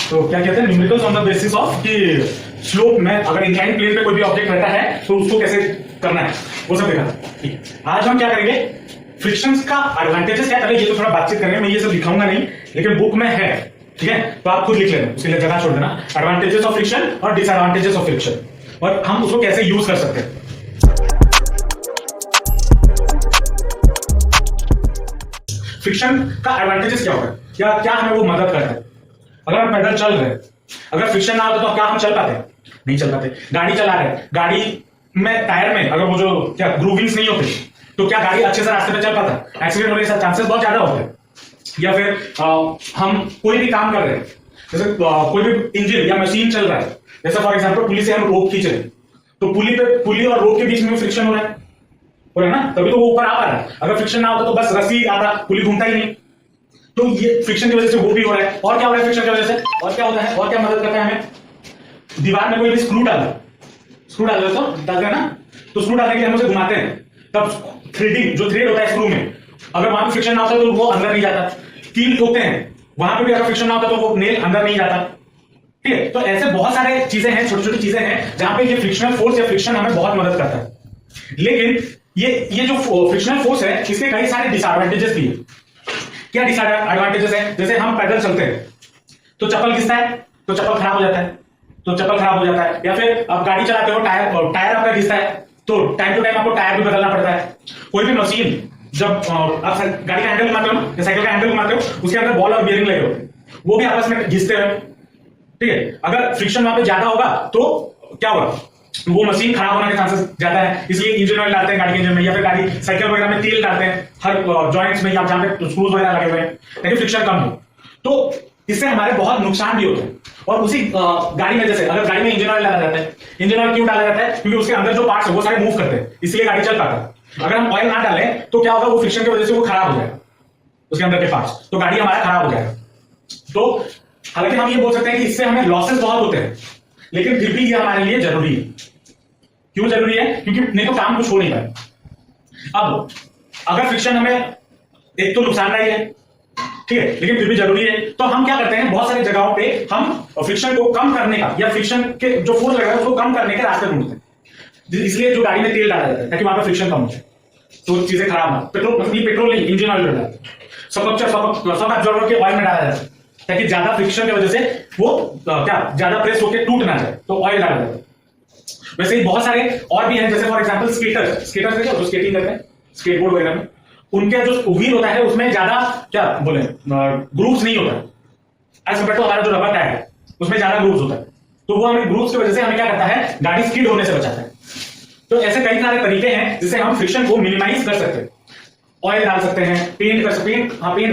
तो क्या कहते हैं numericals on the basis of कि स्लोप में अगर इंक्लाइन प्लेन पे कोई भी ऑब्जेक्ट रहता है तो उसको कैसे करना है वो सब देखा। ठीक है, आज हम क्या करेंगे फ्रिक्शंस का एडवांटेजेस क्या करेंगे, ये तो थोड़ा बातचीत करेंगे, मैं ये सब दिखाऊंगा नहीं लेकिन बुक में है। ठीक है, तो आप खुद लिख लेना, उसके लिए जगह छोड़ देना, एडवांटेजेस ऑफ फ्रिक्शन और डिसएडवांटेजेस ऑफ फ्रिक्शन, और हम उसको कैसे यूज कर सकते हैं। फ्रिक्शन का एडवांटेजेस क्या होगा, क्या क्या हमें वो मदद करता है। अगर हम पैदल चल रहे हैं, अगर फ्रिक्शन ना होता तो क्या हम चल पाते? नहीं चल पाते। गाड़ी चला रहे, गाड़ी में टायर में अगर वो जो क्या ग्रूविंग्स नहीं होते तो क्या गाड़ी अच्छे से रास्ते पे चल पाता? एक्सीडेंट होने के चांसेस बहुत ज्यादा होते हैं। या फिर हम कोई भी काम कर रहे हैं, जैसे कोई भी इंजन या मशीन चल रहा है, जैसे फॉर एग्जांपल पुली से हम रोप खींच रहे हैं, तो पुली और रोप के बीच में फ्रिक्शन हो रहा है ना, तभी तो वो ऊपर आ पा रहा है। अगर फ्रिक्शन ना होता तो बस रस्सी आता, पुली घूमता ही नहीं। तो ये फ्रिक्शन की वजह से वो भी हो रहा है। और क्या हो रहा है फ्रिक्शन की वजह से, और क्या होता है, और क्या मदद करता है हमें, दीवार में कोई भी स्क्रू डाल रहे तो डालते हैं ना, तो स्क्रू डालने के लिए हम उसे घुमाते हैं, तब थ्रेडिंग जो थ्रेड होता है स्क्रू में, अगर वहां पे फ्रिक्शन ना होता तो वो अंदर नहीं जाता। कील ठोकते हैं, वहां पे भी अगर फ्रिक्शन ना होता तो वो नेल अंदर नहीं जाता। ठीक है, तो ऐसे बहुत सारे चीजें हैं, छोटी छोटी चीजें हैं जहां पे ये फ्रिक्शनल फोर्स या फ्रिक्शन हमें बहुत मदद करता है। लेकिन ये जो फ्रिक्शनल फोर्स है इसके कई सारे डिसएडवांटेजेस भी है। क्या डिसएडवांटेजेस है, जैसे हम पैदल चलते हैं तो चप्पल घिसता है तो चप्पल खराब हो जाता है, या फिर आप गाड़ी चलाते हो टायर आपका घिसता है तो टाइम टू टाइम आपको टायर भी बदलना पड़ता है। कोई भी मशीन जब आप गाड़ी का हैंडल घुमाते हो या साइकिल का हैंडल घुमाते हो, उसके अंदर बॉल और बियरिंग लगे होते हैं, वो भी आपस में घिसते हैं। ठीक है, अगर फ्रिक्शन वहां पे ज्यादा होगा तो क्या होगा, वो मशीन खराब होने के चांसेस ज्यादा है। इसलिए इंजन ऑयल डालते हैं गाड़ी के इंजन में, या फिर गाड़ी साइकिल वगैरह में तेल डालते हैं हर जॉइंट्स में, या जहां पे स्क्रूज वगैरह लगे हुए हैं, ताकि फ्रिक्शन कम हो। तो इससे हमारे बहुत नुकसान भी होते हैं। और उसी गाड़ी में, जैसे अगर गाड़ी में इंजन ऑयल डाला जाता है, इंजन ऑयल क्यों डाला जाता है, क्योंकि उसके अंदर जो पार्ट्स है वो सारे मूव करते हैं, इसलिए गाड़ी चल पाता है। अगर हम ऑयल ना डालें तो क्या होगा, वो फ्रिक्शन की वजह से वो खराब हो जाएगा, उसके अंदर के पार्ट्स, तो गाड़ी हमारा खराब हो जाएगा। तो हालांकि हम ये बोल सकते हैं कि इससे हमें लॉसेस बहुत होते हैं, लेकिन फिर भी ये हमारे लिए जरूरी है। क्यों जरूरी है, क्योंकि नहीं तो काम कुछ हो नहीं पाए। अब अगर फ्रिक्शन हमें एक तो नुकसानदायी है, ठीक है, लेकिन फिर भी जरूरी है, तो हम क्या करते हैं, बहुत सारी जगहों पे हम फ्रिक्शन को कम करने का या फ्रिक्शन के जो फोर्स लग रहा है उसको कम करने के रास्ते ढूंढते हैं। इसलिए जो गाड़ी में तेल डाला जाता है ताकि वहां पर फ्रिक्शन कम हो जाए, तो चीजें खराब ना। पेट्रोल नहीं, इंजन ऑयल डालते हैं, सब अब्जॉर्बर के ऑयल में डाला जाता है ताकि ज्यादा फ्रिक्शन की वजह से वो क्या ज्यादा प्रेस होकर टूट ना जाए, तो ऑयल डाला जाता है। वैसे ही बहुत सारे और भी हैं, जैसे फॉर एग्जांपल स्केटर्स देखो जो स्केटिंग करते हैं, स्केटबोर्ड वगैरह में, उनके जो व्हील होता है उसमें ज्यादा क्या बोले ग्रूव्स नहीं होता है, एज कम्पेयर टू हमारा जो रबर टायर है उसमें ज्यादा ग्रूव्स होता है। तो वो हमें ग्रूव्स की वजह से हमें क्या करता है, गाड़ी स्किड होने से बचाता है। तो ऐसे कई सारे तरीके हैं जिससे हम फ्रिक्शन को मिनिमाइज कर सकते हैं। ऑयल डाल सकते हैं, पेंट भी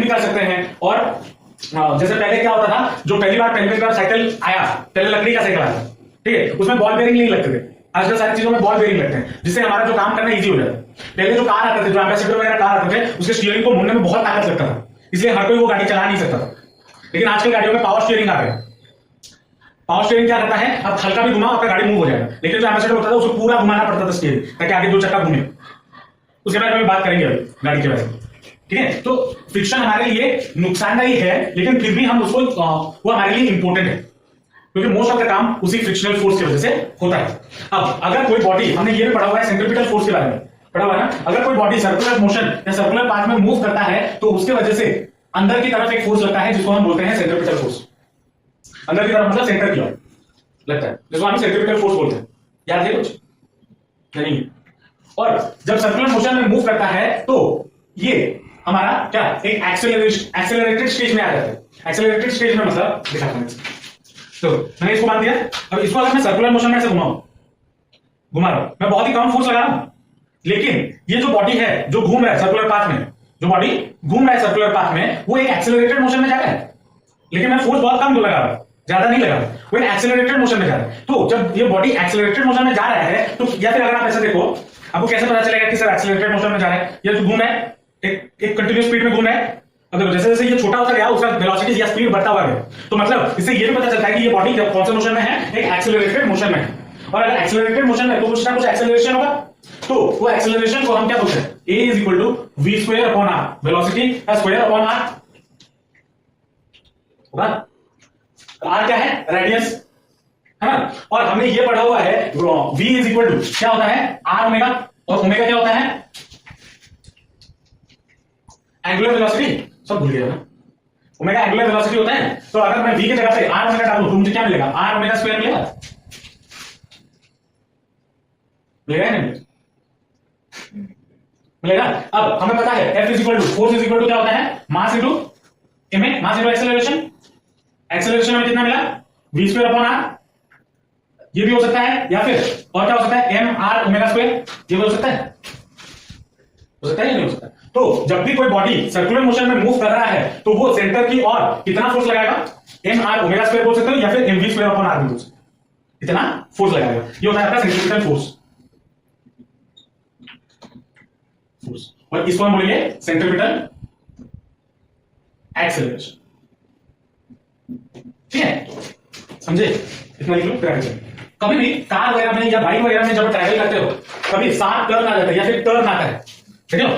कर सकते हैं। और जैसे पहले क्या होता था, जो पहली बार साइकिल आया, पहले लकड़ी का साइकिल आया, ठीक है, उसमें बॉल बेयरिंग नहीं लगते थे। आजकल सारी चीजों में बॉल बेयरिंग लगते हैं, जिससे हमारा जो काम करना इजी हो जाता है। पहले जो कार आते थे, जो एम्बेसडर वगैरह कार आते थे, उसके स्टीयरिंग को मुड़ने में बहुत ताकत लगता था, इसलिए हर कोई वो गाड़ी चला नहीं सकता था। लेकिन आजकल गाड़ियों में पावर स्टीयरिंग आ गया। पावर स्टीयरिंग क्या करता है, अब हल्का भी घुमाओ आपका गाड़ी मूव हो जाएगा। लेकिन जो एम्बेसडर होता था उसको पूरा घुमाना पड़ता था स्टीयरिंग, ताकि आगे दो चक्का घूमे। उसके बारे में बात करेंगे अभी गाड़ी के बारे में। ठीक है, तो फ्रिक्शन हमारे लिए नुकसानदायी है, लेकिन फिर भी हम उसको वो हमारे लिए इंपॉर्टेंट है, क्योंकि मोस्ट ऑफ द काम उसी फ्रिक्शनल फोर्स की वजह से होता है। अब अगर कोई बॉडी, हमने ये भी पढ़ा हुआ है सेंट्रीपिटल फोर्स के बारे में पढ़ा हुआ है ना, अगर कोई बॉडी सर्कुलर मोशन या सर्कुलर पाथ में मूव करता है तो उसके वजह से अंदर की तरफ एक फोर्स लगता है जिसको हम बोलते हैं सेंट्रीपिटल फोर्स। अंदर की तरफ मतलब सेंटर की ओर लगता है, जिसको हम सेंट्रीपिटल फोर्स बोलते हैं। याद है कुछ नहीं? और जब सर्कुलर मोशन में मूव करता है तो ये हमारा क्या एक एक्सेलरेटेड स्टेज में आ जाता है। एक्सेलरेटेड स्टेज में मतलब दिखाता हूं, तो मैंने इसको मान दिया। अब इसको अगर मैं सर्कुलर मोशन में से घुमा रहा हूं, मैं बहुत ही कम फोर्स लगा रहा हूं, लेकिन ये जो बॉडी है जो घूम रहा है सर्कुलर पाथ में, जो बॉडी घूम रहा है सर्कुलर पाथ में, वो एक एक्सेलरेटेड मोशन में जा रहा है, लेकिन मैं फोर्स बहुत कम लगा रहा हूं, ज्यादा नहीं लगा रहा, वो एक एक्सेलरेटेड मोशन में जा रहा है। तो जब ये बॉडी एक्सेलरेटेड मोशन में जा रहा है तो, या फिर अगर आप ऐसे देखो, आपको कैसे पता चलेगा कि सर एक्सेलरेटेड मोशन में जा रहा है, ये जो घूम रहा है एक कंटिन्यूअस स्पीड में घूम रहा है। अगर जैसे जैसे ये छोटा होता गया उसका वेलोसिटी या स्पीड बढ़ता हुआ गया, तो मतलब इससे ये भी पता चलता है कि ये बॉडी कौन से मोशन में है, एक एक्सेलरेटेड मोशन में है। और अगर एक्सेलरेटेड मोशन में तो कुछ ना कुछ एक्सेलरेशन होगा, तो वो एक्सेलरेशन को हम क्या बोलते हैं, a is equal to v square upon r, velocity का स्क्वायर अपॉन r होगा। आर क्या है? रेडियस, है ना। और हमने ये पढ़ा हुआ है v इज इक्वल टू क्या होता है? आर ओमेगा, और ओमेगा क्या होता है? एंगुलर वेलोसिटी, सब भूल गया ना। ओमेगा एंगुलर वेलोसिटी होता है। तो अगर मैं v की जगह पे आर ओमेगा डालूं तो मुझे क्या मिलेगा? आर ओमेगा स्क्वायर मिलेगा, मिलेगा नहीं मिलेगा। अब हमें पता है F is equal to force is equal to क्या होता है? Mass into M, mass into acceleration. Acceleration में कितना मिला? v square upon R. ये भी हो सकता है, या फिर और क्या हो सकता है? M R omega square. ये भी हो सकता है, हो सकता है या नहीं हो सकता? तो जब भी कोई बॉडी सर्कुलर मोशन में मूव कर रहा है तो वो सेंटर की ओर कितना फोर्स लगाएगा? एम आर ओमेगा स्क्वायर बोल सकते हो, या फिर M V square upon R भी बोल सकते हो। कितना फोर्स लगाएगा? ये होता है आपका सेंट्रीपिटल फोर्स। और इसको हम बोलेंगे सेंट्रीपिटल एक्सेलरेशन। ठीक है, समझे? इतना लिख लो, फिर आगे चलो। कभी भी कार वगैरह में या बाइक वगैरह में जब ट्रैवल करते हो, कभी साथ टर्न आ जाता है या फिर टर्न आता है, ठीक है?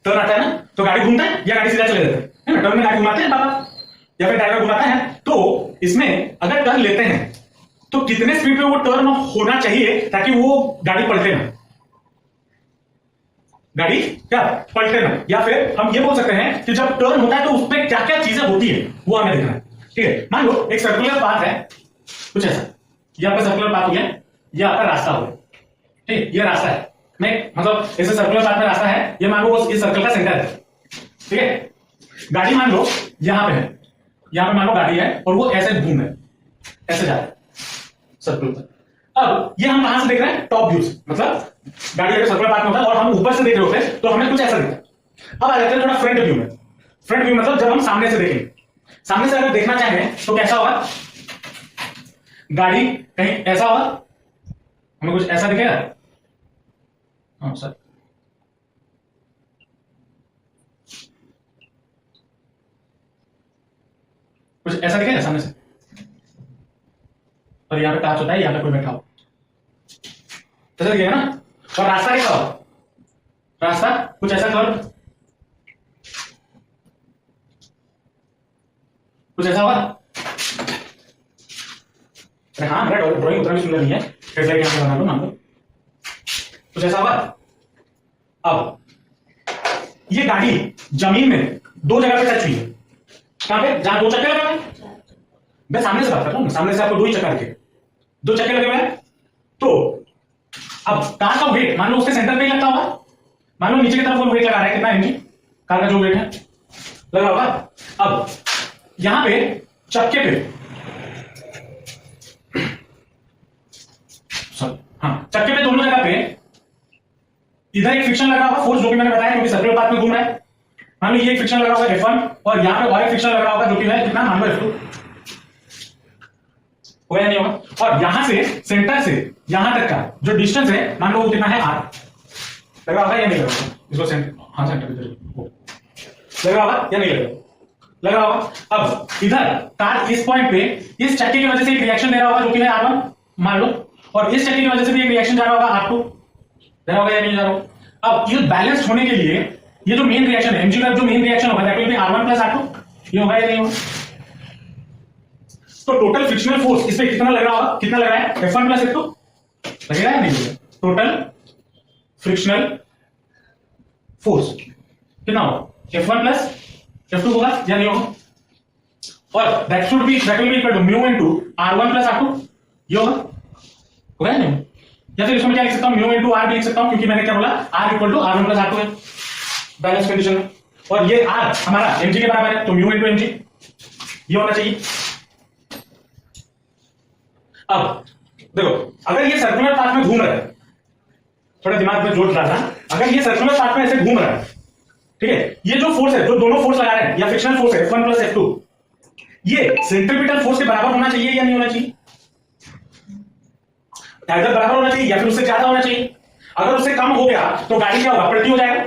टर्न आता है ना, तो गाड़ी घूमता है या गाड़ी सीधा चले जाता है ना? टर्न में गाड़ी घुमाते हैं पापा या फिर ड्राइवर घुमाता है। तो इसमें अगर टर्न लेते हैं तो कितने स्पीड पे वो टर्न होना चाहिए ताकि वो गाड़ी पलटे ना? गाड़ी क्या पलटे ना? या फिर हम ये बोल सकते हैं कि जब टर्न होता है तो उसमें क्या क्या चीजें होती है वो हमें देखना है। ठीक है, मान लो एक सर्कुलर पाथ है कुछ ऐसा, ये आपका सर्कुलर पाथ हो गया, ये आपका रास्ता हो गया। ठीक, ये रास्ता है, नहीं मतलब ऐसे सर्कुलर पाथ में रास्ता है, ये मान लो इस सर्कल का सेंटर है। ठीक है, गाड़ी मान लो यहां पे है, यहां पे मान लो गाड़ी है और वो ऐसे घूम है, ऐसे जा रहा है सर्कुलर। अब ये हम कहां से देख रहे हैं? टॉप व्यू से, मतलब गाड़ी अगर सर्कुलर पाथ में होता है और हम ऊपर से देख रहे होते हैं तो हमें कुछ ऐसा दिखता है। अब आ जाते हैं थोड़ा फ्रंट व्यू में। फ्रंट व्यू मतलब जब हम सामने से देखेंगे, सामने से अगर देखना चाहें तो कैसा होगा? गाड़ी कहीं ऐसा होगा, हमें कुछ ऐसा दिखेगा। हाँ सर, कुछ ऐसा दिखेगा सामने से, और यहां पे कांच होता है, यहां पे कोई बैठा हो, ऐसा दिखेगा ना। और रास्ता कैसा होगा? रास्ता कुछ ऐसा कर्व, कुछ ऐसा होगा। अरे हाँ, मेरा ड्राइंग उतना भी सुंदर नहीं है, हेडलाइट यहां पे बना लो, मान लो कुछ ऐसा होगा। अब ये गाड़ी जमीन में दो जगह पे टच हुई है, कहां पे? जहां दो चक्के लगे हुए हैं। मैं सामने से बात कर रहा हूं, सामने से आपको दो ही चक्कर दिखे, दो चक्के लगे हुए हैं। तो अब कार का वेट मान लो उसके सेंटर पे ही लगता होगा, मान लो नीचे की तरफ वो वेट लगा रहा है, कितना एमजी कार का जो वेट है लगा होगा। अब यहां पे चक्के पे, हाँ चक्के पे दोनों जगह पे इधर एक फ्रिक्शन लगा होगा, फोर्स जो कि मैंने बताया, क्योंकि सर्कुलर पाथ में घूम रहा है। मान लो ये एक फ्रिक्शन लगा होगा F1 और यहां पे और एक फ्रिक्शन लगा होगा जो कि है कितना? मान लो F2। हो या नहीं होगा? और यहां से सेंटर से यहां तक का जो डिस्टेंस है मान लो वो कितना है? R। लगा होगा या नहीं लगा होगा? इसको सेंटर, हाँ सेंटर लगा होगा या नहीं लगा? लगा होगा। अब इधर कार इस पॉइंट पे इस चक्के की वजह से एक रिएक्शन दे रहा होगा जो कि है R1 मान लो, और इस चक्के की वजह से भी एक रिएक्शन जा रहा होगा R2, जा रहा होगा या नहीं जा रहा होगा? अब ये बैलेंस होने के लिए ये जो मेन रिएक्शन है, mg का जो मेन रिएक्शन होगा that will B R1 plus R2, ये होगा या नहीं होगा? तो टोटल फ्रिक्शनल फोर्स इस पे कितना लग रहा होगा? कितना लग रहा है? F1 प्लस F2 लगेगा या नहीं लगेगा? टोटल फ्रिक्शनल फोर्स कितना होगा? F1 प्लस F2 होगा या नहीं होगा? और that will be equal to mu into R1 plus R2, ये होगा या नहीं? या फिर इसमें क्या लिख सकता हूं? म्यू इनटू R भी लिख सकता हूं, क्योंकि मैंने क्या बोला? R equal to R1 plus R2 है बैलेंस कंडीशन में, और ये R हमारा mg के बराबर है, तो म्यू इनटू mg ये होना चाहिए। अब देखो, अगर ये सर्कुलर पाथ में घूम रहा है, थोड़ा दिमाग में जोड़ रहा था, अगर ये सर्कुलर पाथ में ऐसे घूम रहा है, ठीक है, ये जो फोर्स है, जो दोनों फोर्स लगा रहे हैं, या फ्रिक्शनल फोर्स है F1 प्लस F2, ये सेंट्रीपिटल फोर्स के बराबर होना चाहिए या नहीं होना चाहिए? इधर बराबर होना चाहिए या फिर उससे ज्यादा होना चाहिए। अगर उससे कम हो गया तो गाड़ी क्या होगा? पलटी हो जाएगा,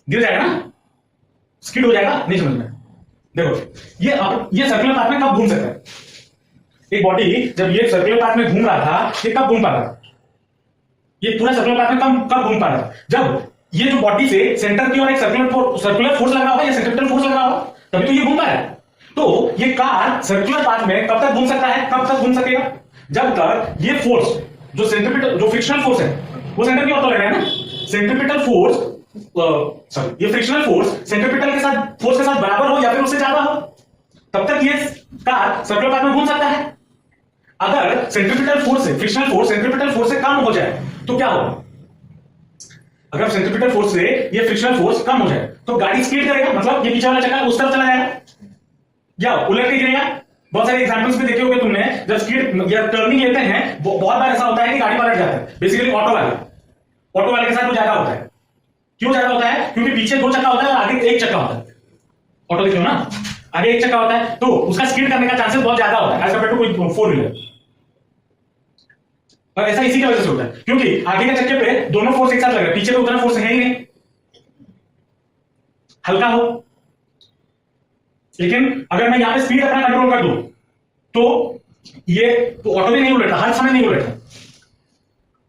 गिर जाएगा ना, स्किड हो जाएगा। नहीं समझ में? देखो ये सर्कुलर पाथ में कब घूम सकता है? एक बॉडी जब ये सर्कुलर पाथ में घूम रहा था, ये कब घूम पा रहा था? ये पूरा सर्कुलर पाथ में कब घूम पा रहा था? जब ये जो बॉडी से सेंटर की ओर एक सर्कुलर फोर्स लग रहा होगा या सेंट्रीपिटल फोर्स लग रहा होगा, तभी तो ये घूम पा रहा है। तो ये कार सर्कुलर पाथ में कब तक घूम सकता है, कब तक घूम सकेगा, जब तक ये फोर्स जो सेंट्रीपिटल जो फ्रिक्शनल फोर्स है वो सेंटर की ओर तो लग रहा है ना, सेंट्रीपिटल फोर्स सॉरी ये फ्रिक्शनल फोर्स सेंट्रीपिटल के साथ फोर्स के साथ बराबर हो या फिर उससे ज्यादा हो, तब तक ये कार सर्कुलर पाथ में घूम सकता है। अगर सेंट्रीपिटल फोर्स से फ्रिक्शनल फोर्स सेंट्रीपिटल फोर्स से कम हो जाए तो क्या होगा, अगर सेंट्रीपिटल फोर्स से ये फ्रिक्शनल फोर्स कम हो जाए तो गाड़ी स्किड करेगा, मतलब ये पीछे वाला चक्का उस तरफ चला जाएगा या उलट के गिरेगा। बहुत सारे एग्जांपल्स में देखे होंगे तुमने, जब स्किड या टर्निंग लेते हैं बहुत बार ऐसा होता है कि गाड़ी पलट जाता है, बेसिकली ऑटो वाले के साथ वो ज्यादा होता है। क्यों ज्यादा होता है, क्योंकि पीछे 2 चक्का होता है और आगे 1 चक्का होता है। ऑटो देखो ना, आगे 1 चक्का होता है तो उसका स्किड करने का चांसेस बहुत ज्यादा होता है एज कंपेयर टू कोई 4 व्हीलर। और ऐसा इसी की वजह से होता है क्योंकि आगे के चक्के पे दोनों फोर्स एक साथ लग रहे हैं, पीछे तो उतना फोर्स है ही नहीं, हल्का हो। लेकिन अगर मैं यहां पे स्पीड अपना कंट्रोल कर दूं तो ये तो ऑटो भी नहीं उलटता, हर समय नहीं उलटता,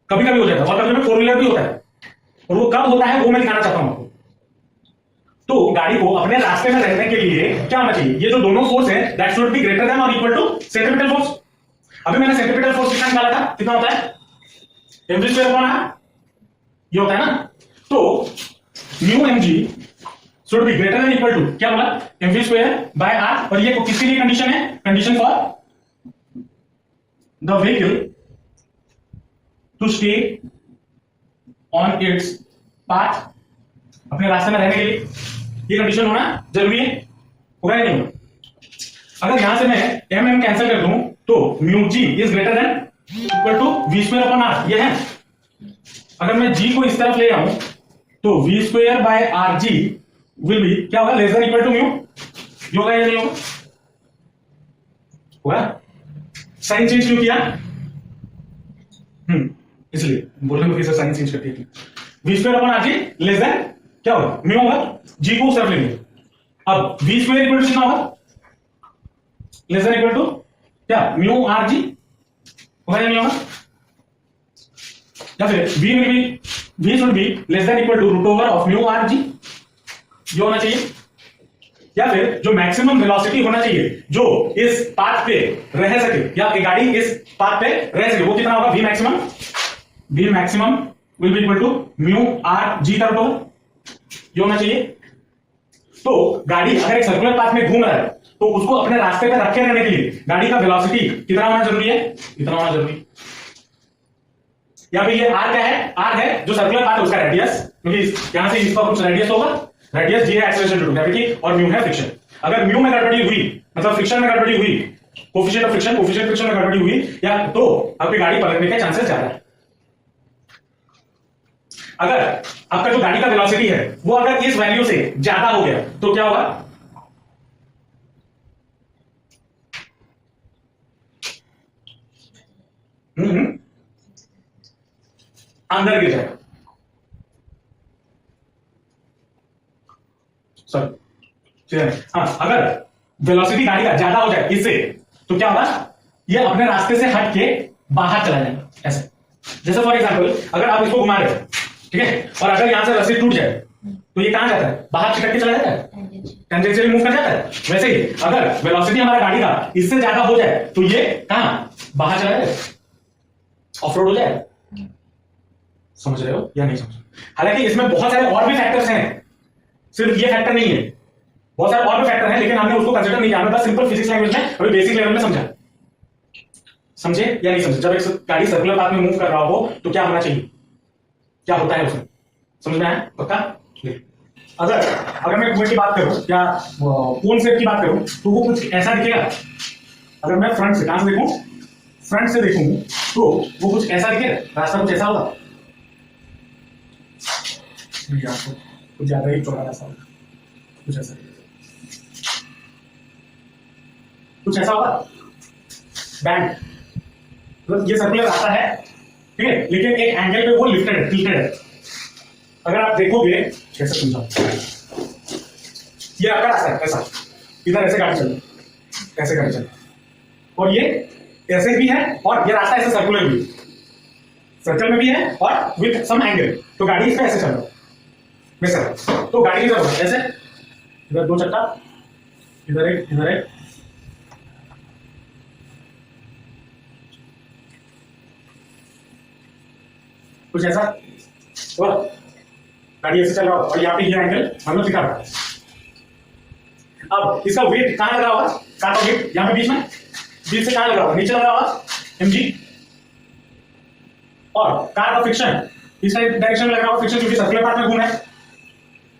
कभी कभी हो जाता है और कभी कभी 4 व्हीलर भी होता है। और वो कब होता है वो मैं दिखाना चाहता हूं आपको। तो गाड़ी को अपने रास्ते में रहने के लिए क्या होना चाहिए, ये जो दोनों फोर्स है that should be greater then और इक्वल टू सेंट्रीपिटल फोर्स। अभी मैंने सेंट्रीपिटल फोर्स कितना निकाला था, कितना होता है mv स्क्वायर अपॉन r, ये होता है ना। तो mu mg should be greater than equal to क्या बोला, mv स्क्वायर बाय r। और ये किसके लिए कंडीशन है, condition for the vehicle to stay on its path, अपने रास्ते में रहने के लिए ये कंडीशन होना जरूरी है, होगा या नहीं होगा। अगर यहां से मैं एम कैंसिल कर दूं तो mu G is greater than equal to V square upon R, ये है। अगर मैं जी को इस तरफ ले आऊं तो V square by R G will be क्या होगा, less than equal to mu, ये होगा या नहीं होगा, होगा। साइन चेंज क्यों किया, इसलिए बोल रहे हैं साइन चेंज करती है। V square upon R G less than क्या होगा, म्यू होगा, जी को उस तरफ लेंगे। अब वी स्क्वायर इक्वल टू कितना होगा, लेस देन इक्वल टू क्या, म्यू आर जी, होगा या नहीं होगा। या फिर v should be less than equal to root over of mu R G, ये होना चाहिए। या फिर जो मैक्सिमम वेलोसिटी होना चाहिए जो इस पाथ पे रह सके या गाड़ी इस पाथ पे रह सके, वो कितना होगा, v maximum will be equal to mu R G का रूट ओवर, ये होना चाहिए। तो गाड़ी अगर एक सर्कुलर पाथ में घूम रहा है तो उसको अपने रास्ते पे रखे रहने के लिए गाड़ी का वेलोसिटी कितना होना जरूरी है, इतना होना जरूरी। या फिर ये आर क्या है, आर है जो सर्कुलर पाथ है उसका रेडियस, क्योंकि यहां से इसका कुछ रेडियस होगा, रेडियस जी है एक्सेलरेशन ड्यू टू ग्रेविटी और म्यू है फ्रिक्शन। अगर म्यू में गड़बड़ी हुई मतलब फ्रिक्शन में गड़बड़ी हुई, coefficient of friction coefficient friction में गड़बड़ी हुई या तो आपकी गाड़ी पलटने के चांसेस ज्यादा है। अगर आपका जो गाड़ी का वेलोसिटी है वो अगर इस वैल्यू से ज्यादा हो गया तो क्या होगा, अंदर गिर जाएगा, सॉरी हाँ, अगर वेलोसिटी गाड़ी का ज्यादा हो जाए इससे तो क्या होगा, ये अपने रास्ते से हट के बाहर चला जाएगा ऐसे। जैसे फॉर एग्जांपल अगर आप इसको घुमा रहे हो, ठीक है, और अगर यहां से रस्सी टूट जाए तो ये कहां जाता है, बाहर चिपक के चला जाता है, टेंजेंशियली मूव कर जाता है। वैसे ही अगर वेलोसिटी हमारा गाड़ी का इससे ज्यादा हो जाए तो ये कहां बाहर चला जाएगा, ऑफ रोड हो जाएगा। समझ रहे हो या नहीं समझ रहे? हालांकि इसमें बहुत सारे और भी फैक्टर्स हैं, सिर्फ ये फैक्टर नहीं है, बहुत सारे और भी फैक्टर हैं, लेकिन हमने उसको कंसीडर नहीं किया। हमने बस सिंपल फिजिक्स लैंग्वेज में अभी बेसिक लेवल में समझा। समझे या नहीं समझे? जब एक गाड़ी सर्कुलर पाथ में मूव कर रहा हो तो क्या होना चाहिए, क्या होता है उसमें, समझ में आया पक्का? अगर मैं कुएं की बात करूं या कोन शेप की बात करूं तो वो कुछ ऐसा दिखेगा। अगर मैं फ्रंट से, कहां से देखूं, फ्रंट से देखूं तो वो कुछ ऐसा दिखेगा, रास्ता कुछ ऐसा होगा, कुछ ज्यादा ही चौड़ा रास्ता होगा, कुछ ऐसा होगा बैंड, मतलब ये सर्कुलर रास्ता है, ठीक है, लेकिन एक एंगल पे वो लिफ्टेड है, टिल्टेड है। अगर आप देखोगे, कैसे समझाऊं, ये आपका रास्ता है ऐसा, इधर ऐसे गाड़ी चल, ऐसे गाड़ी चल, और ये ऐसे भी है, और ये रास्ता ऐसे सर्कुलर भी, सर्कल में भी है और विद सम एंगल, तो गाड़ी इस पे ऐसे चल रहा है वैसा। तो गाड़ी की जरूरत ऐसे, इधर 2 चक्का, इधर एक, कुछ ऐसा, और गाड़ी ऐसे चल रहा होगा और यहाँ पे ये एंगल मान लो थीटा रहा है। अब इसका वेट कहाँ लगा होगा, कार का वेट यहाँ पे बीच से कहाँ लगा होगा, नीचे लगा होगा mg, और कार का फ्रिक्शन इस डायरेक्शन में लगा होगा फ्रिक्शन, क्योंकि सर्कुलर पाथ में घूम है,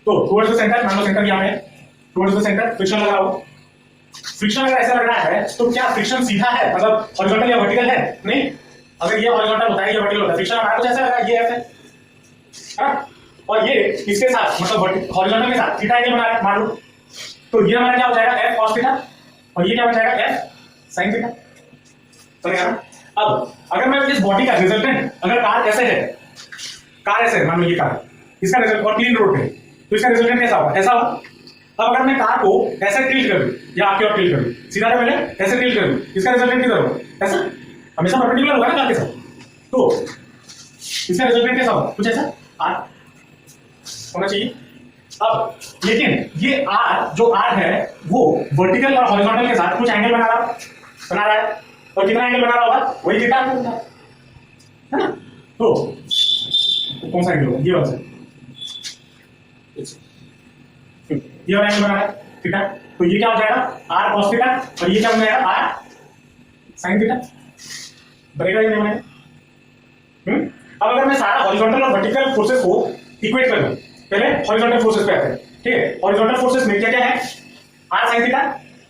तो टुवर्ड्स द सेंटर, मान लो सेंटर यहाँ पे, टुवर्ड्स द सेंटर फ्रिक्शन लगा होगा। फ्रिक्शन अगर ऐसा लग रहा है तो क्या फ्रिक्शन सीधा है, मतलब हॉरिजॉन्टल या वर्टिकल है? नहीं, अगर ये हॉरिजॉन्टल होता है, ये वर्टिकल होता है, फ्रिक्शन हमारा कुछ ऐसा लग रहा है, ये ऐसे है, और ये इसके साथ मतलब हॉरिजॉन्टल के साथ थीटा एंगल बना रहा है मान लो, तो ये हमारा क्या हो जाएगा f cos थीटा, और ये क्या बन जाएगा f sin थीटा। समझ गया? अब अगर मैं इस बॉडी का रिजल्टेंट, अगर कार ऐसे है, कार ऐसे है, मान लो ये कार, इसका रिजल्ट और क्लीन रोड है, तो इसका रिजल्टेंट कैसा होगा, ऐसा होगा। अब अगर मैं कार को ऐसे टिल्ट कर दूं या आपकी ओर टिल्ट कर दूं, सीधा था पहले, ऐसे टिल्ट कर दूं, इसका रिजल्टेंट किधर होगा, ऐसा, हमेशा परपेंडिकुलर होगा ना कार के साथ, तो इसका रिजल्टेंट कैसा होगा, कुछ ऐसा आर होना चाहिए। अब लेकिन ये आर, जो आर है वो वर्टिकल और हॉरिजॉन्टल के साथ कुछ एंगल बना रहा है, और कितना एंगल बना रहा होगा, वही थीटा है ना, तो कौन सा एंगल होगा, ये वाला, ये वाला एंगल बना रहा है थीटा, तो ये क्या हो जाएगा r cos थीटा, और ये क्या हो जाएगा r sin थीटा, बनेगा या नहीं बनेगा? अब अगर मैं सारा हॉरिजॉन्टल और वर्टिकल फोर्सेस को इक्वेट कर दूं, पहले हॉरिजॉन्टल फोर्सेस पे आते हैं, ठीक है। हॉरिजॉन्टल फोर्सेस में क्या क्या है, r sin थीटा,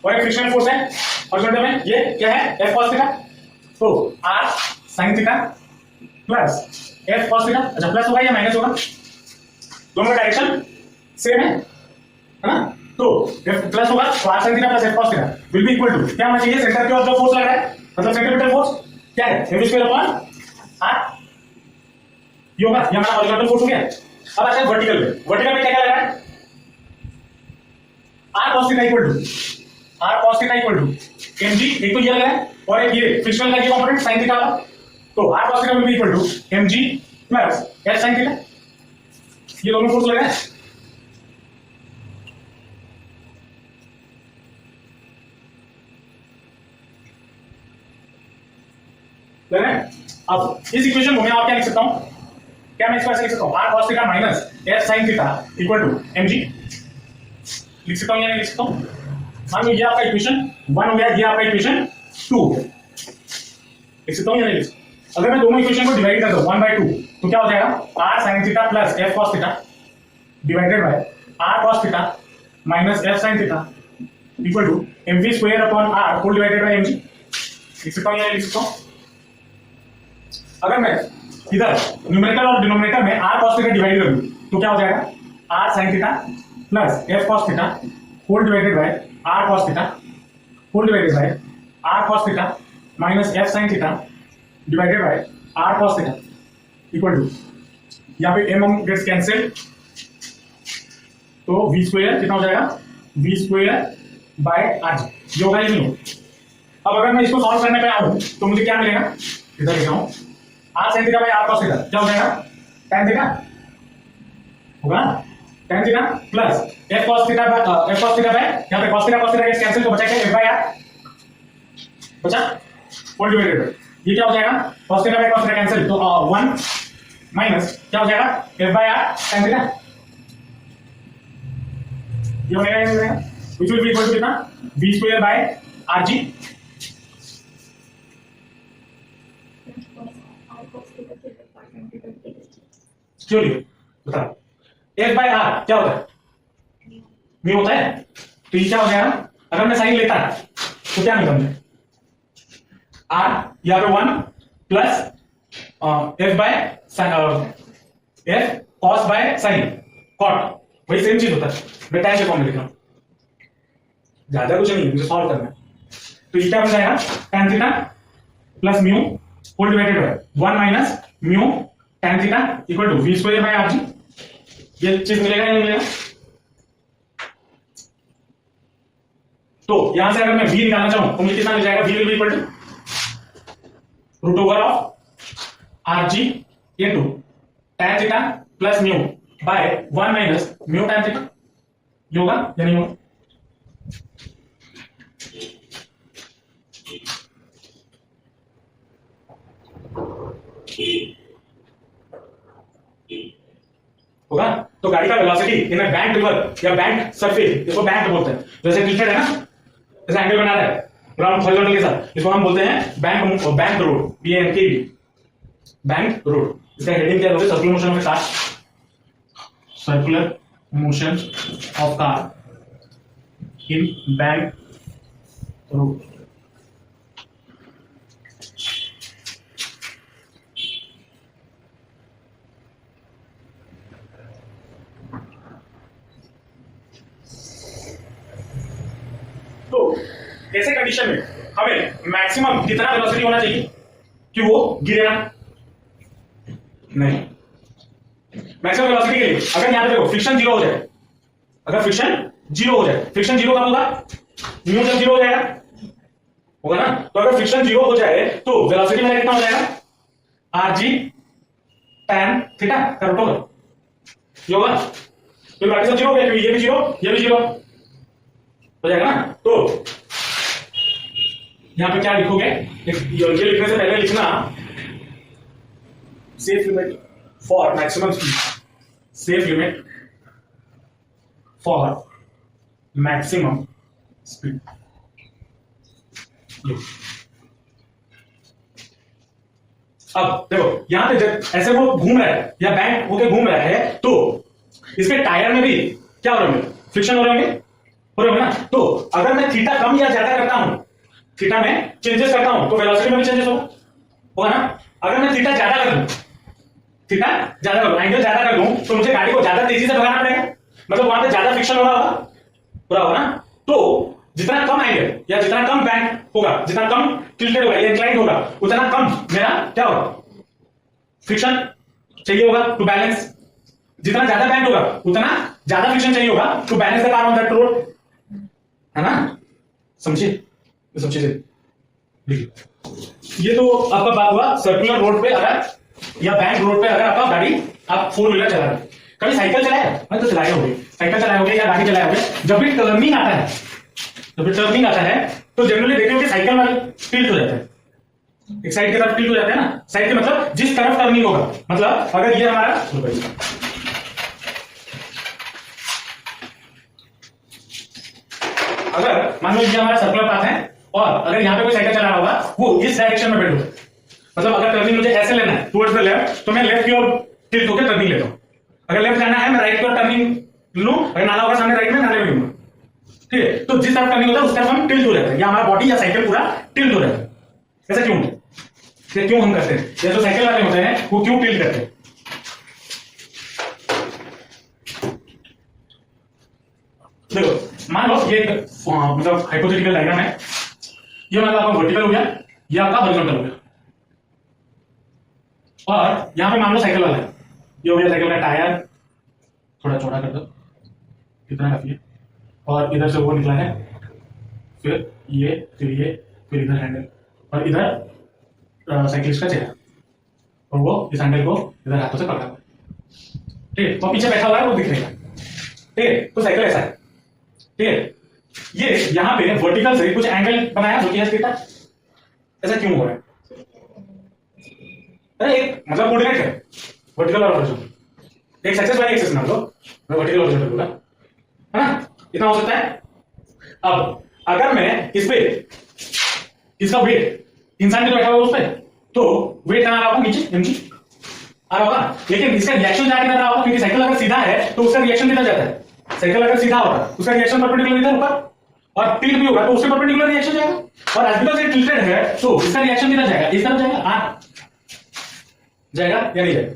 और एक फ्रिक्शनल फोर्स है हॉरिजॉन्टल में, ये क्या है, f cos थीटा, तो r sin theta plus f cos theta, अच्छा प्लस होगा या माइनस होगा, दोनों का डायरेक्शन सेम है ना, तो प्लस होगा, तो r sin theta plus f cos theta will be equal to क्या होना चाहिए, सेंटर की ओर जो फोर्स लग रहा है, मतलब सेंट्रीपिटल फोर्स क्या है, mv स्क्वायर अपॉन r, ये होगा, ये हमारा हॉरिजॉन्टल फोर्स हो गया। अब आता है वर्टिकल पे, वर्टिकल में क्या क्या लग रहा है, r cos theta equal to mg, एक तो ये लग रहा है, और एक ये फ्रिक्शनल का ये कंपोनेंट sin थीटा वाला, तो r cos theta will be equal to mg plus f sin theta, ये दोनों फोर्स लग रहा है। अब इस इक्वेशन को मैं और क्या लिख सकता हूं, क्या मैं इसको ऐसे लिख सकता हूं, r cos theta minus f sin theta equal to mg, लिख सकता हूं या नहीं लिख सकता हूं? मान लो ये आपका इक्वेशन 1 हो गया, ये आपका इक्वेशन 2 हो गया, लिख सकता हूं या नहीं लिख सकता? अगर मैं दोनों इक्वेशन को डिवाइड कर दूं 1/2, तो क्या हो जाएगा r sin theta plus f cos theta divided by r cos theta minus f sin theta equal to mv square upon r whole divided by mg, लिख सकता हूं या नहीं लिख सकता हूं? अगर मैं इधर न्यूमेरेटर और डिनोमिनेटर में r cos थीटा डिवाइड कर दूं, तो क्या हो जाएगा, r sin theta plus f cos theta whole divided by r cos theta whole divided by r cos theta minus f sin theta divided by r cos theta equal to, यहाँ पे m gets cancel, तो v square कितना हो जाएगा, v square bye r, ये होगा या नहीं होगा? अब अगर मैं इसको सॉल्व करने पे आऊं तो मुझे क्या मिलेगा, इधर लिखा हूं, r sin theta by r cos theta क्या हो जाएगा, tan थीटा होगा, tan theta plus f cos theta bye यहां पे cos थीटा गेट्स कैंसिल, तो बचा क्या, f बाय r बचा होल डिवाइडेड बाय, ये क्या हो जाएगा, cos theta by cos theta cancel, तो 1 माइनस क्या हो जाएगा, f by r tan theta, ये बनेगा या नहीं बनेगा, which will be equal to कितना, v स्क्वायर बाय rg, क्यों लिखे बता, f बाय r क्या होता है, म्यू होता है, तो ये क्या हो जाएगा, अगर मैं साइन लेता तो क्या मिलता मुझे, r यहाँ पे 1 plus f by f cos by sine cot, वही सेम चीज होता है, मैं टाइम से फॉर्म में लिख रहा हूं, ज्यादा कुछ नहीं है, मुझे सॉल्व करना है, तो ये क्या बन जाएगा, tan theta plus mu whole divided by 1 minus mu tan theta equal to v square by rg, ये चीज मिलेगा या नहीं मिलेगा? तो यहां से अगर मैं v निकालना चाहूं तो मुझे कितना मिल जाएगा, v will be equal to root over of rg into tan theta plus mu by 1 minus mu tan theta, ये होगा या नहीं होगा? तो गाड़ी का velocity in a bank river या बैंक सरफेस, इसको बैंक बोलते हैं, जैसे टिल्टेड है ना, जैसे एंगल बना रहा है ग्राउंड हॉरिजॉन्टल के साथ, इसको हम बोलते हैं bank road, BANK, bank road. इसका हेडिंग क्या होगा? Circular motion of car, circular motion of car in bank road. तो ऐसे कंडीशन में हमें मैक्सिमम कितना वेलोसिटी होना चाहिए कि वो गिरेगा नहीं? मैक्सिमम वेलोसिटी के लिए अगर यहां पे देखो फ्रिक्शन जीरो हो जाए, अगर फ्रिक्शन जीरो हो जाए, फ्रिक्शन जीरो कब होगा? न्यू जब जीरो हो जाएगा, होगा ना? तो अगर फ्रिक्शन जीरो हो जाए तो वेलोसिटी मेरा कितना हो जाएगा? RG tan थीटा का रूट होगा, ये होगा। तो बाकी सब जीरो हो गया, ये भी जीरो, ये भी जीरो हो जाएगा ना। तो यहां पे क्या लिखोगे? ये लिखने से पहले लिखना safe limit for maximum speed, safe limit for maximum speed. अब देखो यहां पे जब ऐसे वो घूम रहा है या बैंक होके घूम रहा है तो इसके टायर में भी क्या हो रहे होंगे? फ्रिक्शन हो रहे होंगे, हो रहे होंगे ना। तो अगर मैं थीटा कम या ज्यादा करता हूं, थीटा में चेंजेस करता हूं तो वेलोसिटी में भी चेंजेस होगा ना। अगर मैं थीटा ज्यादा कर दूं, थीटा ज्यादा कर दूं, एंगल ज्यादा कर दूं तो मुझे गाड़ी को ज्यादा तेजी से भगाना पड़ेगा, मतलब वहां पे ज्यादा फ्रिक्शन हो रहा होगा ना। तो जितना कम एंगल या जितना कम बैंक होगा, जितना कम टिल्टेड होगा या इंक्लाइंड होगा, उतना कम मेरा क्या होगा? फ्रिक्शन चाहिए होगा टू बैलेंस। जितना ज्यादा बैंक होगा उतना ज्यादा फ्रिक्शन चाहिए होगा to balance the car on that road, है ना? समझिए, समझिए। ये तो आपका बात हुआ सर्कुलर रोड पे अगर या बैंक रोड पे अगर आपका गाड़ी आप 4 व्हीलर चला रहे, कभी साइकिल चलाया? मैं तो चलाए होंगे, साइकिल चलाए होंगे या गाड़ी चलाए होंगे। जब भी टर्निंग आता है, जब भी टर्निंग आता है तो जनरली देखते हो कि साइकिल वाले टिल्ट हो जाता है, एक साइड की तरफ टिल्ट हो जाता है ना। साइड के मतलब जिस तरफ टर्निंग होगा, मतलब अगर ये हमारा अगर मान लो ये हमारा सर्कुलर पाथ है और अगर यहां पे कोई साइकिल चला रहा होगा वो इस डायरेक्शन में बेंड होगा, मतलब अगर टर्निंग मुझे ऐसे लेना है टुवर्ड्स द लेफ्ट तो मैं लेफ्ट की ओर टिल्ट होकर टर्निंग लेता हूं। अगर लेफ्ट जाना है मैं राइट की ओर टर्निंग लूं, अगर नाला होगा सामने राइट में, नाले में लूंगा, ठीक है। तो जिस तरफ टर्निंग होता है उस तरफ हम टिल्ट हो जाते हैं, या हमारा बॉडी या साइकिल पूरा टिल्ट हो जाता है। ऐसा क्यों? क्यों हम करते हैं? या जो साइकिल वाले होते हैं वो क्यों टिल्ट करते हैं? देखो मान लो ये मतलब हाइपोथेटिकल डायग्राम है, ये मतलब आपका वर्टिकल हो गया, ये आपका हॉरिजॉन्टल हो गया, और यहां पे मान लो साइकिल वाला है, ये हो गया साइकिल का टायर, थोड़ा चौड़ा कर दो, कितना काफी है, और इधर से वो निकला है, फिर ये, फिर इधर हैंडल, और इधर साइकिलिस्ट का चेहरा, और वो इस हैंडल को इधर हाथों से पकड़ा हुआ है, ठीक है। तो पीछे बैठा हुआ है वो दिख रहेगा, ठीक है। तो साइकिल ऐसा है, ठीक है। ये यहां पे वर्टिकल से कुछ एंगल बनाया जो कि है थीटा। ऐसा क्यों हो रहा है? अरे एक मतलब कोऑर्डिनेट है वर्टिकल और हॉरिजॉन्टल, एक एक्सिस वाई एक्सिस मान लो, मैं वर्टिकल और हॉरिजॉन्टल बोला, है ना? इतना हो सकता है। अब अगर मैं इस पे इसका वेट इंसान जो बैठा हुआ है उस पे, तो वेट कहां आ रहा होगा? नीचे mg आ रहा होगा, लेकिन इसका रिएक्शन जाके रहा होगा, क्योंकि साइकिल अगर सीधा है तो उसका रिएक्शन किधर जाता है? साइकिल अगर सीधा होगा उसका रिएक्शन परपेंडिकुलर इधर ऊपर, और टिल्ट भी होगा तो उसके परपेंडिकुलर रिएक्शन जाएगा, और एज बिकॉज़ ये टिल्टेड है तो इसका रिएक्शन किधर जाएगा? इस तरफ जाएगा, जाएगा या नहीं जाएगा?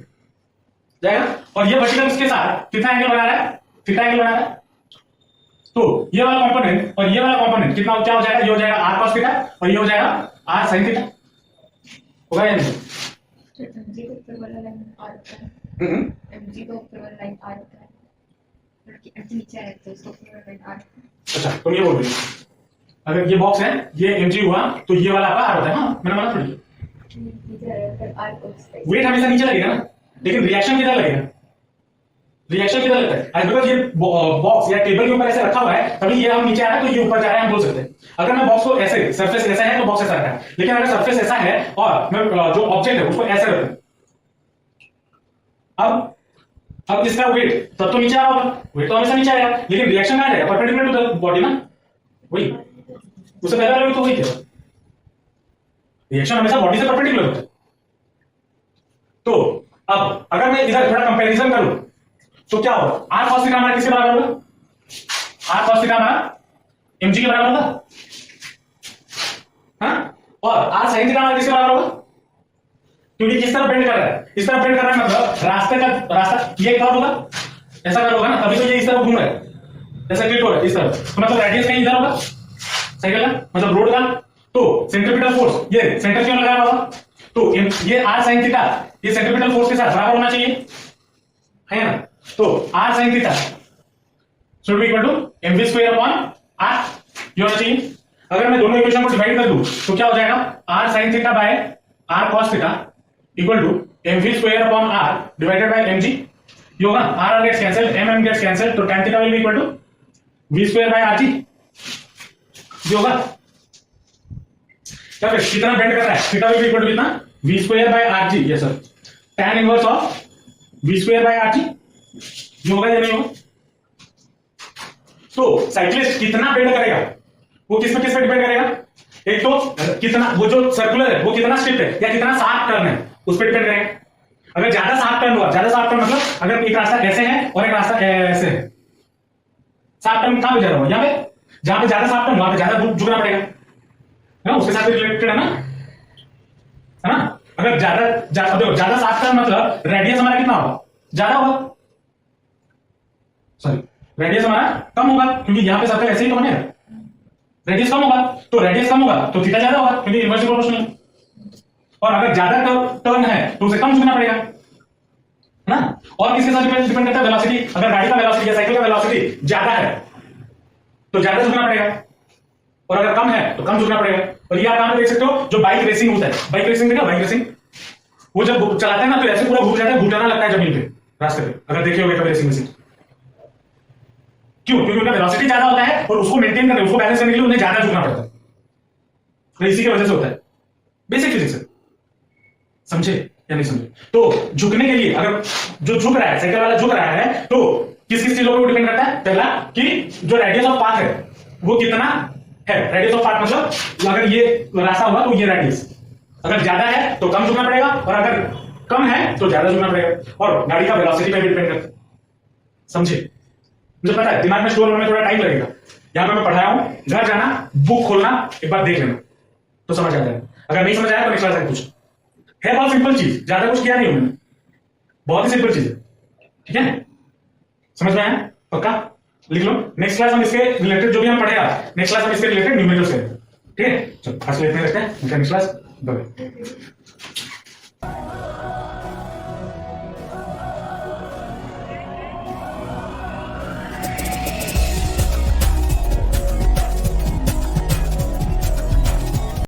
जाएगा। और ये वर्टिकल इसके साथ कितना एंगल बना रहा है? थीटा एंगल बना रहा है। तो ये वाला कंपोनेंट और ये वाला कंपोनेंट कितना क्या हो जाएगा? ये हो जाएगा r cos थीटा और ये हो जाएगा r sin थीटा, होगा या नहीं? mg को ऊपर वाला लाइन r होता है, mg को ऊपर वाला लाइन r होता है, और mg नीचे है तो उसको ऊपर वाला लाइन r होता है। अच्छा, तुम ये बोल रही हो अगर ये बॉक्स है, ये mg हुआ तो ये वाला आपका r होता है। हाँ मैंने बोला थोड़ी, वेट हमेशा नीचे लगेगा ना, लेकिन रिएक्शन किधर लगेगा? रिएक्शन किधर लगता है? बिकॉज ये बॉक्स या टेबल के ऊपर ऐसे रखा हुआ है, तभी ये हम नीचे आ रहा है तो ये ऊपर जा रहा है, हम बोल सकते हैं। अगर मैं बॉक्स को ऐसे, सरफेस ऐसा है तो बॉक्स ऐसा रखा है, लेकिन अगर सरफेस ऐसा है और मैं जो ऑब्जेक्ट है उसको ऐसे रखूं, अब अब इसका वेट तब तो नीचे आ रहा होगा, वेट तो हमेशा नीचे आएगा, लेकिन रिएक्शन कहाँ जाएगा, परपेंडिकुलर टू द बॉडी ना, वही उससे पहले वाला तो वही थे, रिएक्शन हमेशा बॉडी से परपेंडिकुलर होता है। तो अब अगर मैं इधर थोड़ा कंपैरिजन करूं तो क्या होगा, आर cos थीटा हमारा किसके बराबर होगा, आर cos थीटा हमारा mg के बराबर होगा, हाँ, और आर sin थीटा हमारा किसके बराबर होगा, क्योंकि इस तरफ बेंड कर रहा है, इस तरफ बेंड कर रहा है मतलब रास्ता ये कर्व होगा, ऐसा कर्व होगा ना, तभी तो ये इस तरफ घूम रहा है, ऐसा क्लिक हो रहा है इस तरफ, तो मतलब रेडियस कहीं इधर होगा, सही है मतलब रोड का, तो सेंट्रीपिटल फोर्स ये सेंटर क्यों लगा हुआ होगा, तो ये r sin थीटा ये सेंट्रीपिटल फोर्स के साथ बराबर होना चाहिए, है ना, तो r sin theta should be equal to mv square upon r, ये होना चाहिए। अगर मैं दोनों इक्वेशन को डिवाइड कर दूं तो क्या हो जाएगा, r sin theta by r cos theta equal to mv square upon r divided by mg, ये होगा r gets cancel, m gets cancel, तो tan theta will be equal to v square by rg, ये होगा क्या, फिर कितना bend कर रहा है, theta will be equal to कितना, v स्क्वायर बाय rg, ये sir tan inverse of v square by rg, ये होगा या नहीं होगा। तो साइक्लिस्ट कितना बेंड करेगा वो किस पे डिपेंड करेगा, एक तो कितना वो जो सर्कुलर है वो कितना स्ट्रिप है या कितना शार्प टर्न है उस पर डिपेंड करेगा। अगर ज्यादा शार्प टर्न हुआ, ज्यादा शार्प टर्न मतलब अगर एक रास्ता ऐसे है और एक रास्ता ऐसे है, शार्प टर्न कहां पे ज्यादा हुआ, यहाँ पे, जहां पे ज्यादा शार्प टर्न वहां पे ज्यादा झुकना पड़ेगा, है ना, उसके साथ रिलेटेड है ना, अगर ज्यादा शार्प टर्न मतलब रेडियस हमारा कितना होगा, ज्यादा होगा, सॉरी रेडियस हमारा कम होगा, क्योंकि यहां पे सर्कल ऐसे ही तो बनेगा, रेडियस कम होगा, तो रेडियस कम होगा तो थीटा ज्यादा होगा, क्योंकि इनवर्सली प्रोपोर्शनल है, और अगर ज्यादा टर्न है तो उसे कम झुकना पड़ेगा, है ना। और किसके साथ डिपेंड करता है, वेलोसिटी, अगर गाड़ी का वेलोसिटी या साइकिल का वेलोसिटी ज्यादा है तो ज्यादा झुकना पड़ेगा, और अगर कम है तो कम झुकना पड़ेगा। और ये आप कहां पे देख सकते हो, जो बाइक रेसिंग होता है, बाइक रेसिंग देखा, बाइक रेसिंग वो जब चलाते हैं ना तो ऐसे पूरा घूम जाता है, घुटाना लगता है जमीन पे रास्ते पे, अगर देखे होगे कभी रेसिंग में, क्यों, क्योंकि उनका वेलोसिटी ज्यादा होता है और उसको मेंटेन करने, उसको बैलेंस करने के लिए उन्हें ज्यादा झुकना पड़ता है, तो इसी की वजह से होता है, बेसिक फिजिक्स है, समझे या नहीं समझे। तो झुकने के लिए अगर जो झुक रहा है, साइकिल वाला झुक रहा है, तो किस किस चीजों पर डिपेंड करता है, पहला कि जो रेडियस ऑफ पाथ है वो कितना है, रेडियस ऑफ पाथ मतलब अगर ये रास्ता होगा तो ये रेडियस अगर ज्यादा है तो कम झुकना पड़ेगा, और अगर कम है तो ज्यादा झुकना पड़ेगा, और गाड़ी का वेलोसिटी पे भी डिपेंड करता है, समझे। मुझे पता है दिमाग में स्टोर होने में थोड़ा टाइम लगेगा, यहां पे मैं पढ़ाया हूं, घर जाना बुक खोलना एक बार देख लेना तो समझ आ जाएगा, अगर नहीं समझ आया तो नेक्स्ट क्लास में पूछ, है बहुत सिंपल चीज, ज्यादा कुछ किया नहीं मैंने, बहुत ही सिंपल चीज है, ठीक है, समझ में आया, पक्का लिख लो। नेक्स्ट क्लास हम इसके रिलेटेड जो भी हम पढ़ेगा, नेक्स्ट क्लास हम इसके रिलेटेड न्यूमेरिकल्स करेंगे, ठीक है, चलो आज के लिए इतना रखते हैं, नेक्स्ट क्लास बाय।